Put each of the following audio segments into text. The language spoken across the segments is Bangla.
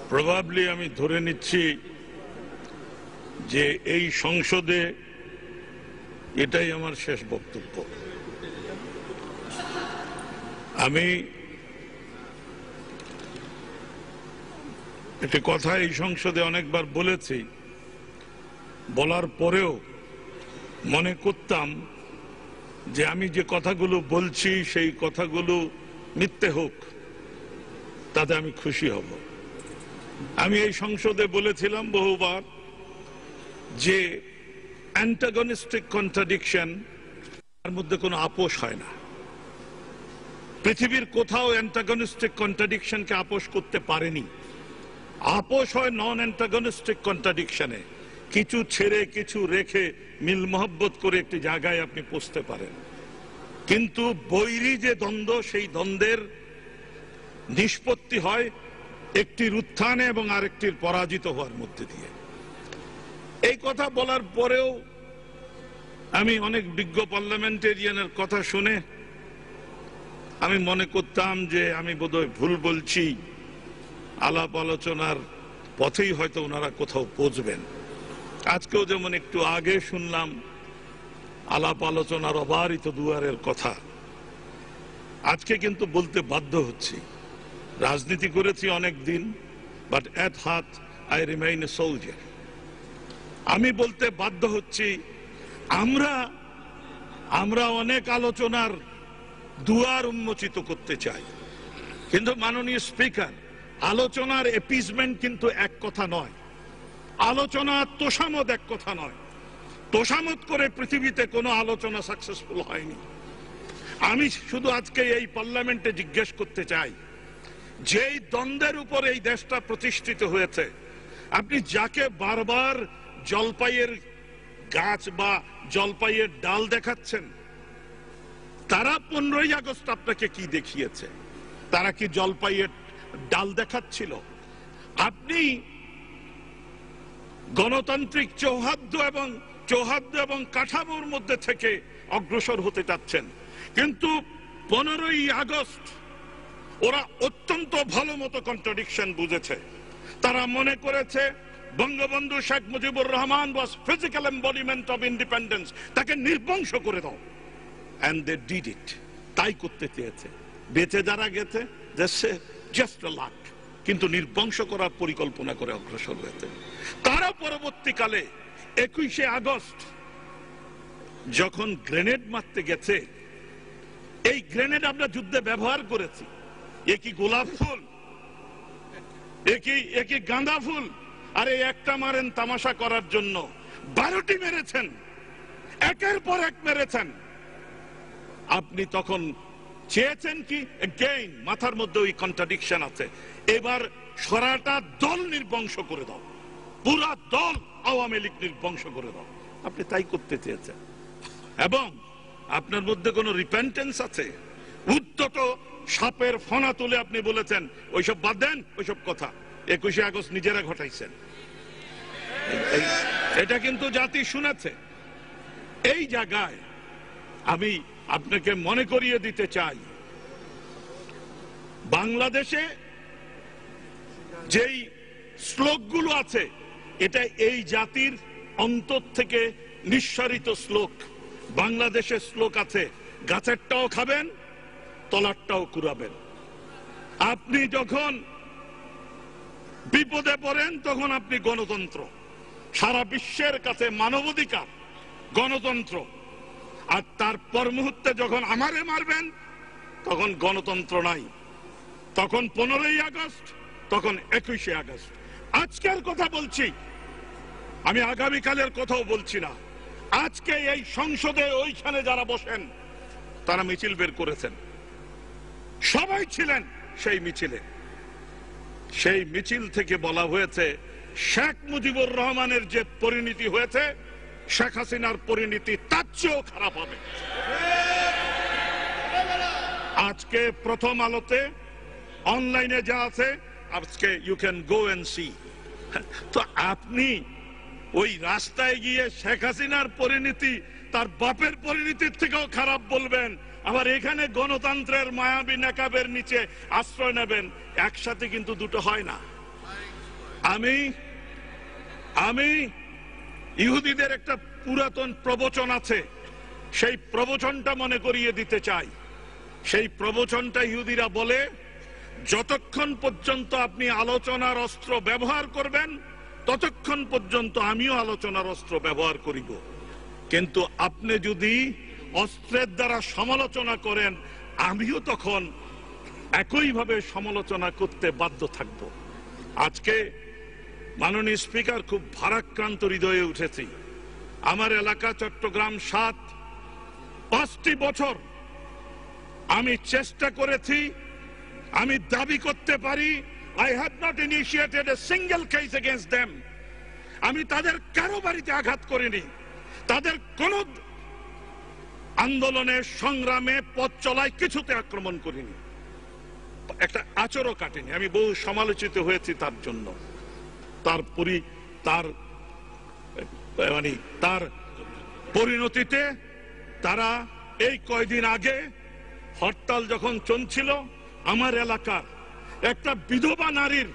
প্রবাবলি আমি ধরে নিচ্ছি যে এই সংসদে এটাই আমার শেষ বক্তব্য। আমি একটি কথা এই সংসদে অনেকবার বলেছি, বলার পরেও মনে করতাম যে আমি যে কথাগুলো বলছি সেই কথাগুলো মিথ্যে হোক, তাতে আমি খুশি হব। আমি এই সংসদে বলেছিলাম বহুবার যে অ্যান্টাগনিস্টিক কন্ট্রাডিকশন, তার মধ্যে কোনো আপোষ হয় না। পৃথিবীর কোথাও অ্যান্টাগনিস্টিক কন্ট্রাডিকশনকে আপোষ করতে পারেনি। আপোষ হয় নন অ্যান্টাগনিস্টিক কন্ট্রাডিকশনে, কিছু ছেড়ে কিছু রেখে মিল মহব্বত করে একটি জায়গায় আপনি পৌঁছতে পারেন। কিন্তু বৈরী যে দ্বন্দ্ব, সেই দ্বন্দ্বের নিষ্পত্তি হয় একটির উত্থানে এবং আরেকটির পরাজিত হওয়ার মধ্যে দিয়ে। এই কথা বলার পরেও আমি অনেক বিজ্ঞ পার্লামেন্টেরিয়ানের কথা শুনে আমি মনে করতাম যে আমি বোধহয় ভুল বলছি, আলাপ আলোচনার পথেই হয়তো ওনারা কোথাও পৌঁছবেন। আজকেও যেমন একটু আগে শুনলাম আলাপ আলোচনার অবারিত দুয়ারের কথা। আজকে কিন্তু বলতে বাধ্য হচ্ছি, রাজনীতি করেছি অনেক দিন, but at heart I remain a soldier. আমি বলতে বাধ্য হচ্ছি, আমরা অনেক আলোচনার দুয়ার উন্মোচিত করতে চাই, কিন্তু মাননীয় স্পিকার, আলোচনার এপিজমেন্ট কিন্তু এক কথা নয়, আলোচনা তোষামত এক কথা নয়। তোষামত করে পৃথিবীতে কোনো আলোচনা সাকসেসফুল হয়নি। আমি শুধু আজকে এই পার্লামেন্টে জিজ্ঞেস করতে চাই, যেই দ্বন্দ্বের উপর এই দেশটা প্রতিষ্ঠিত হয়েছে, আপনি যাকে বারবার জলপাইয়ের গাছ বা জলপাইয়ের ডাল দেখাচ্ছেন, তারা 15ই আগস্ট আপনাকে কি দেখিয়েছে? তারা কি জলপাইয়ের ডাল দেখাচ্ছিল? আপনি গণতান্ত্রিক চৌহার্দ্য এবং কাঠামোর মধ্যে থেকে অগ্রসর হতে চাচ্ছেন, কিন্তু 15ই আগস্ট ওরা অত্যন্ত ভালো মতো কন্ট্রাডিকশন বুঝেছে। তারা মনে করেছে Bangabandhu Sheikh Mujibur Rahman was physical embodiment of independence, তাকে নির্বংশ করে দাও। And they did it. তাই করতে চেয়েছে। বেঁচে যারা গেছে জাস্ট আ লাক, কিন্তু নির্বংশ করার পরিকল্পনা করে অগ্রসর হয়েছে। তারা পরবর্তীকালে 21শে আগস্ট যখন গ্রেনেড মারতে গেছে, এই গ্রেনেড আমরা যুদ্ধে ব্যবহার করেছি। এ কি গোলাপ ফুল? এ কি গাঁদা ফুল? আরে একটা মারেন তামাশা করার জন্য, 12টি মেরেছেন, একের পর এক মেরেছেন। আপনি তখন চেয়েছেন কি? এগেইন মাথার মধ্যে ওই কন্ট্রাডিকশন আছে, এবার সারাটা দল নির্বংশ করে দাও, পুরা দল আওয়ামী লীগ নির্বংশ করে দাও। আপনি তাই করতে চেয়েছেন, এবং আপনার মধ্যে কোনো রিপেন্টেন্স আছে? উদ্যত সাপের ফনা তুলে আপনি বলেছেন ওইসব বাদ দেন, ওইসব কথা 21শে আগস্ট নিজেরা ঘটাইছেন। এটা কিন্তু জাতি শুনেছে। এই জায়গায় আমি আপনাকে মনে করিয়ে দিতে চাই, বাংলাদেশে যেই শ্লোকগুলো আছে, এটা এই জাতির অন্তর থেকে নিঃসারিত শ্লোক। বাংলাদেশের শ্লোক আছে, গাছেরটাও খাবেন, তলারটাও কুড়াবেন। আপনি যখন বিপদে পড়েন তখন আপনি গণতন্ত্র, সারা বিশ্বের কাছে মানবাধিকার, গণতন্ত্র। আর তারপর মুহূর্তে যখন আমারে মারবেন তখন গণতন্ত্র নাই, তখন 15ই আগস্ট, তখন 21শে আগস্ট। আজকের কথা বলছি, আমি আগামীকালের কথাও বলছি না। আজকে এই সংসদে ওইখানে যারা বসেন তারা মিছিল বের করেছেন, সবাই ছিলেন সেই মিছিলে। সেই মিছিল থেকে বলা হয়েছে শেখ মুজিবুর রহমানের যে পরিণতি হয়েছে, শেখ হাসিনার পরিণতি তার চেয়েও খারাপ হবে। আজকে প্রথম আলোতে অনলাইনে যা আছে, আজকে you can go and see. তো আপনি ওই রাস্তায় গিয়ে শেখ হাসিনার পরিণতি তার বাপের পরিণতির থেকেও খারাপ বলবেন, আবার এখানে গণতন্ত্রের মায়াবী নেকাবের নিচে আশ্রয় নেবেন। একসাথে কিন্তু দুটো হয় না। আমি আমি ইহুদিদের একটা পুরাতন প্রবচন আছে, সেই প্রবচনটা মনে করিয়ে দিতে চাই। সেই প্রবচনটা ইহুদিরা বলে, যতক্ষণ পর্যন্ত আপনি আলোচনার অস্ত্র ব্যবহার করবেন ততক্ষণ পর্যন্ত আমিও আলোচনার অস্ত্র ব্যবহার করিব, কিন্তু আপনি যদি অস্ত্রের দ্বারা সমালোচনা করেন আমিও তখন একইভাবে সমালোচনা করতে বাধ্য থাকব। আজকে মাননীয় স্পিকার, খুব ভারাক্রান্ত হৃদয়ে উঠেছি। আমার এলাকা চট্টগ্রাম ৭, ৫টি বছর আমি চেষ্টা করেছি, আমি দাবি করতে পারি I have not initiated a single case against them. আমি তাদের কারো বাড়িতে আঘাত করিনি, তাদের কোন আন্দোলনে সংগ্রামে পথ চলায় কিছুতে আক্রমণ করিনি, একটা আচরও কাটেনি। আমি বহু সমালোচিত হয়েছি তার জন্য। তার পরিণতিতে তারা এই কয়দিন আগে হরতাল যখন চলছিল, আমার এলাকার একটা বিধবা নারীর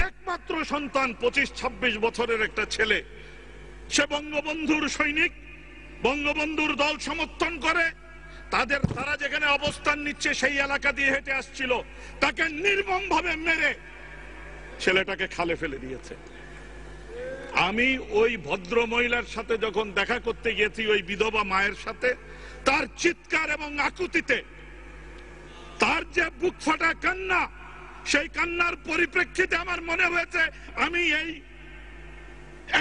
একমাত্র সন্তান 25-26 বছরের একটা ছেলে, সে বঙ্গবন্ধুর সৈনিক, বঙ্গবন্ধুর দল সমর্থন করে, তারা যেখানে অবস্থান নিচ্ছে সেই এলাকা দিয়ে হেঁটে আসছিল, তাকে নির্মমভাবে মেরে ছেলেটাকে খালে ফেলে দিয়েছে। আমি ওই ভদ্র মহিলার সাথে যখন দেখা করতে গিয়েছি, ওই বিধবা মায়ের সাথে, তার চিৎকার এবং আকুতিতে তার যে বুক ফাটা কান্না, সেই কান্নার পরিপ্রেক্ষিতে আমার মনে হয়েছে আমি এই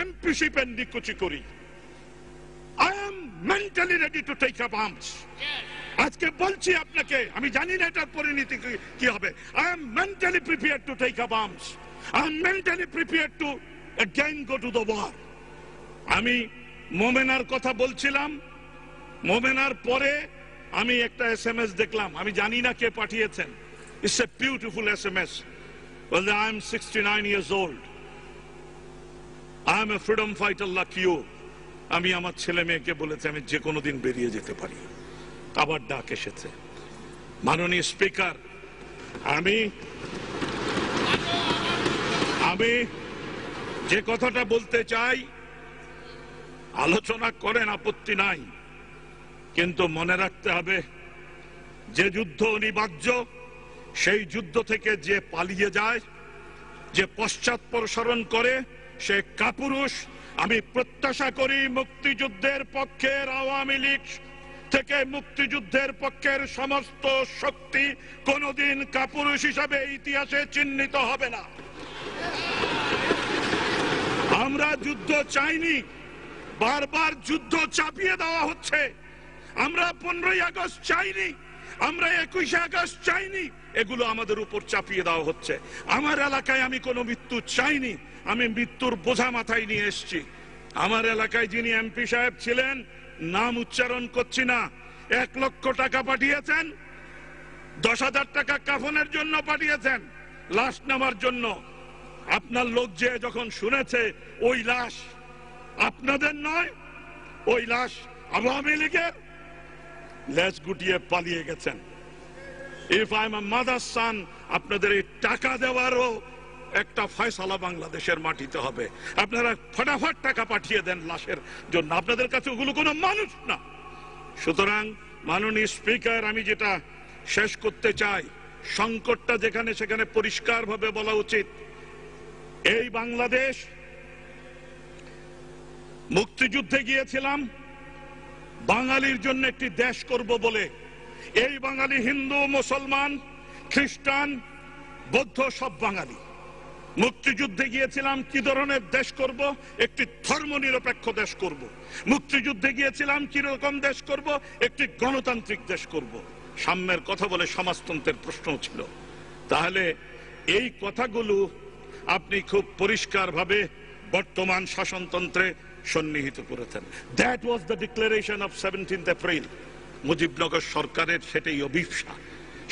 এমপিশিপের নিকুচি করি। I am mentally ready to take up arms. আজকে বলছি আপনাকে, আমি জানি না এটার পরিণতি কি হবে। I am mentally prepared to take up arms. I am mentally prepared to again go to the war. আমি মোমেনার কথা বলছিলাম, মোমেনার পরে আমি একটা SMS দেখলাম, আমি জানি না কে পাঠিয়েছেন। It's a beautiful SMS. Well, I am 69 years old. I am a freedom fighter like you. আমি আমার ছেলে মেয়েকে বলেছি আমি যে কোনো দিন বেরিয়ে যেতে পারি। আবার ডাক এসেছে। মাননীয় স্পিকার, আমি যে কথাটা বলতে চাই, আলোচনা করেন, আপত্তি নাই, কিন্তু মনে রাখতে হবে যে যুদ্ধ অনিবার্য, সেই যুদ্ধ থেকে যে পালিয়ে যায়, যে পশ্চাৎপসরণ করে, সে কাপুরুষ। আমি প্রত্যাশা করি মুক্তিযুদ্ধের পক্ষের আওয়ামী লীগ থেকে মুক্তিযুদ্ধের পক্ষের সমস্ত শক্তি কোনদিন কাপুরুষ হিসাবে ইতিহাসে চিহ্নিত হবে না। আমরা যুদ্ধ চাইনি, বারবার যুদ্ধ চাপিয়ে দেওয়া হচ্ছে। আমরা 15ই আগস্ট চাইনি, আমরা 21শে আগস্ট চাইনি, এগুলো আমাদের উপর চাপিয়ে দেওয়া হচ্ছে। আমার এলাকায় আমি কোনো মৃত্যু চাইনি, আমি মৃত্যুর বোঝা মাথায় নিয়ে এসেছি। আমার এলাকায় যিনি এমপি সাহেব ছিলেন, নাম উচ্চারণ করছি না, 1 লক্ষ টাকা পাঠিয়েছেন, 10,000 টাকা কাফনের জন্য পাঠিয়েছেন, লাশ নামার জন্য। আপনার লোক যে যখন শুনেছে ওই লাশ আপনাদের নয়, ওই লাশ আওয়ামী লীগের, লেজ গুটিয়ে পালিয়ে গেছেন। If I am a mother son, আপনাদের এই টাকা দেওয়ারও একটা ফয়সালা বাংলাদেশের মাটিতে হবে। আপনারা ফটাফট টাকা পাঠিয়ে দেন লাশের জন্য, আপনাদের কাছে ওগুলো কোনো মানুষ না। সুতরাং মাননীয় স্পিকার, আমি যেটা শেষ করতে চাই, সংকটটা যেখানে সেখানে পরিষ্কারভাবে বলা উচিত। এই বাংলাদেশ, মুক্তিযুদ্ধে গিয়েছিলাম বাঙালির জন্য একটি দেশ করব বলে। এই বাঙালি হিন্দু, মুসলমান, খ্রিস্টান, বৌদ্ধ, সব বাঙালি। মুক্তিযুদ্ধে গিয়েছিলাম কি ধরনের দেশ করব? একটি ধর্মনিরপেক্ষ দেশ করব। মুক্তিযুদ্ধে গিয়েছিলাম কি রকম দেশ করব? একটি গণতান্ত্রিক দেশ করব। সাম্যের কথা বলে সমাজতন্ত্রের প্রশ্ন ছিল। তাহলে এই কথাগুলো আপনি খুব পরিষ্কারভাবে বর্তমান শাসনতন্ত্রে সন্নিহিত করেছেন। That was the declaration of 17th April. Mujibnagar সরকারের সেটাই অভিপ্সা,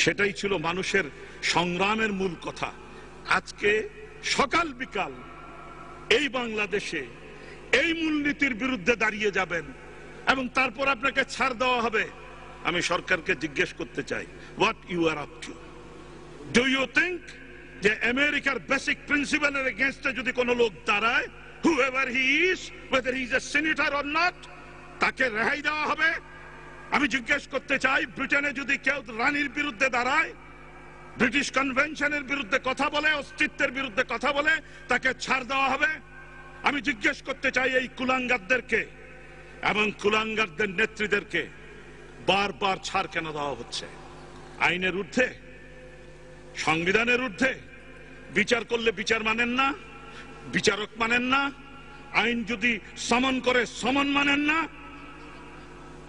সেটাই ছিল মানুষের সংগ্রামের মূল কথা। আজকে সকাল বিকাল এই বাংলাদেশে এই মূলনীতির বিরুদ্ধে দাঁড়িয়ে যাবেন এবং তারপর আপনাকে ছাড় দেওয়া হবে। আমি সরকারকে জিজ্ঞেস করতে চাই, what you are up to? Do you think যে আমেরিকার বেসিক প্রিন্সিপালের এগেইনস্টে যদি কোনো লোক দাঁড়ায়, whoever he is, whether he is a senator or not, তাকে রেহাই দেওয়া হবে? আমি জিজ্ঞেস করতে চাই, ব্রিটেনে যদি কেউ রানীর বিরুদ্ধে দাঁড়ায়, ব্রিটিশ কনভেনশনের বিরুদ্ধে কথা বলে, অস্তিত্বের বিরুদ্ধে কথা বলে, তাকে ছাড় দেওয়া হবে? আমি জিজ্ঞেস করতে চাই এই কুলাঙ্গারদেরকে এবং কুলাঙ্গারদের নেত্রীদেরকে বারবার ছাড় কেন দেওয়া হচ্ছে? আইনের ঊর্ধ্বে, সংবিধানের ঊর্ধ্বে বিচার করলে বিচার মানেন না, বিচারক মানেন না, আইন যদি সমন করে সমন মানেন না।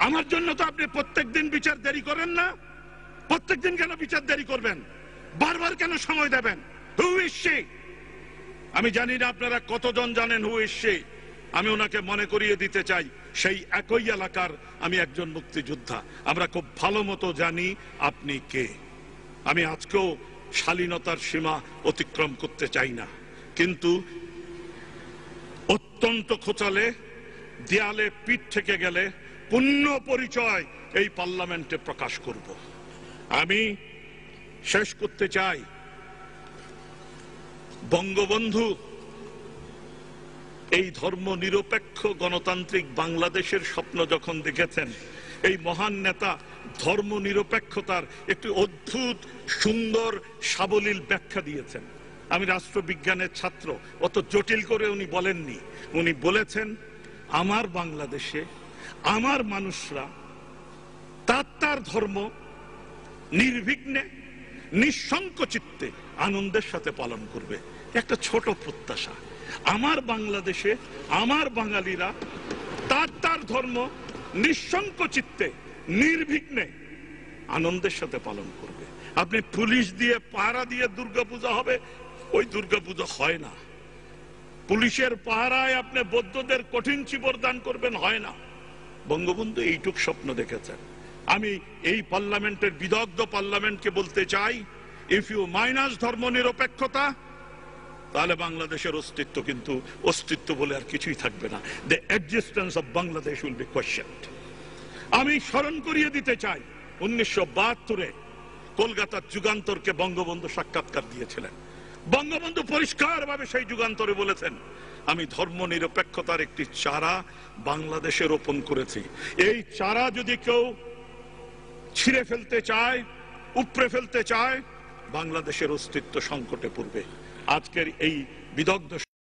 আমার জন্য তো আপনি প্রত্যেকদিন বিচার দেরি করেন না, প্রত্যেকদিন কেন বিচার দেরি করবেন? বারবার কেন সময় দেবেন? Who is she? আমি জানি না আপনারা কতজন জানেন হু ইজ শি। আমি ওনাকে মনে করিয়ে দিতে চাই, সেই একই এলাকার আমি একজন মুক্তিযোদ্ধা। আমরা খুব ভালো মতো জানি আপনি কে। আমি আজকেও শালীনতার সীমা অতিক্রম করতে চাই না, কিন্তু অত্যন্ত খোঁচালে, দেয়ালে পিঠ থেকে গেলে পূর্ণ পরিচয় এই পার্লামেন্টে প্রকাশ করব। আমি শেষ করতে চাই, বঙ্গবন্ধু এই ধর্ম নিরপেক্ষ গণতান্ত্রিক বাংলাদেশের স্বপ্ন যখন দেখেছেন, এই মহান নেতা ধর্ম নিরপেক্ষতার একটি অদ্ভুত সুন্দর সাবলীল ব্যাখ্যা দিয়েছেন। আমি রাষ্ট্রবিজ্ঞানের ছাত্র, অত জটিল করে উনি বলেননি। উনি বলেছেন, আমার বাংলাদেশে আমার মানুষরা তার ধর্ম নির্বিঘ্নে নিঃসংক চিত্তে আনন্দের সাথে পালন করবে। একটা ছোট প্রত্যাশা, আমার বাংলাদেশে আমার বাঙালিরা তার ধর্ম নিঃসংক চিত্তে নির্বিঘ্নে আনন্দের সাথে পালন করবে। আপনি পুলিশ দিয়ে পাহারা দিয়ে দুর্গাপূজা হবে, ওই দুর্গাপূজা হয় না। পুলিশের পাহারায় আপনি বৌদ্ধদের কঠিন চিবরদান করবেন, হয় না। বঙ্গবন্ধু এইটুক স্বপ্ন দেখেছেন। আমি এই পার্লামেন্টের বিদগ্ধ পার্লামেন্টকে বলতে চাই, ইফ ইউ মাইনাস ধর্ম নিরপেক্ষতা, তাহলে বাংলাদেশের অস্তিত্ব কিন্তু অস্তিত্ব বলে আর কিছুই থাকবে না। The existence of Bangladesh will be questioned. আমি স্মরণ করিয়ে দিতে চাই, 1972-এ কলকাতার যুগান্তরকে বঙ্গবন্ধু সাক্ষাৎকার দিয়েছিলেন। বঙ্গবন্ধু পরিষ্কারভাবে সেই যুগান্তরে বলেছেন, আমি ধর্ম নিরপেক্ষতার একটি চারা বাংলাদেশে রোপণ করেছি। এই চারা যদি কেউ ছিঁড়ে ফেলতে চায়, উপড়ে ফেলতে চায়, বাংলাদেশের অস্তিত্ব সংকটে পড়বে। আজকের এই বিদগ্ধ